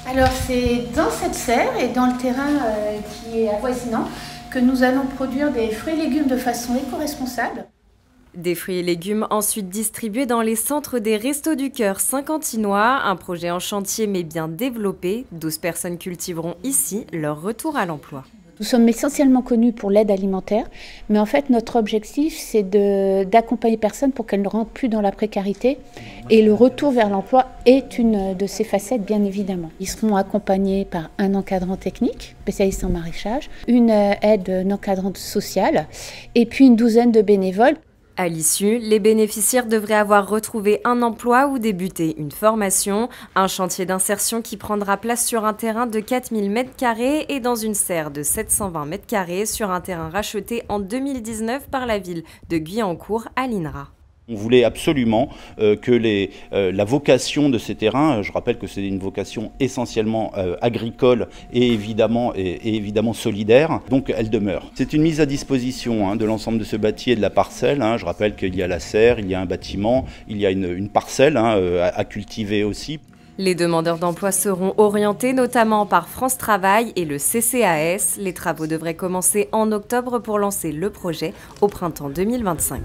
Alors c'est dans cette serre et dans le terrain qui est avoisinant que nous allons produire des fruits et légumes de façon éco-responsable. Des fruits et légumes ensuite distribués dans les centres des Restos du Cœur Saint-Quentinois, un projet en chantier mais bien développé. 12 personnes cultiveront ici leur retour à l'emploi. Nous sommes essentiellement connus pour l'aide alimentaire, mais en fait notre objectif c'est d'accompagner les personnes pour qu'elles ne rentrent plus dans la précarité et le retour vers l'emploi est une de ces facettes bien évidemment. Ils seront accompagnés par un encadrant technique, spécialiste en maraîchage, une aide d'encadrant sociale et puis une douzaine de bénévoles. À l'issue, les bénéficiaires devraient avoir retrouvé un emploi ou débuté une formation, un chantier d'insertion qui prendra place sur un terrain de 4000 m² et dans une serre de 720 m² sur un terrain racheté en 2019 par la ville de Guyancourt à l'INRA. On voulait absolument que la vocation de ces terrains, je rappelle que c'est une vocation essentiellement agricole et évidemment solidaire, donc elle demeure. C'est une mise à disposition de l'ensemble de ce bâti et de la parcelle. Je rappelle qu'il y a la serre, il y a un bâtiment, il y a une parcelle à cultiver aussi. Les demandeurs d'emploi seront orientés notamment par France Travail et le CCAS. Les travaux devraient commencer en octobre pour lancer le projet au printemps 2025.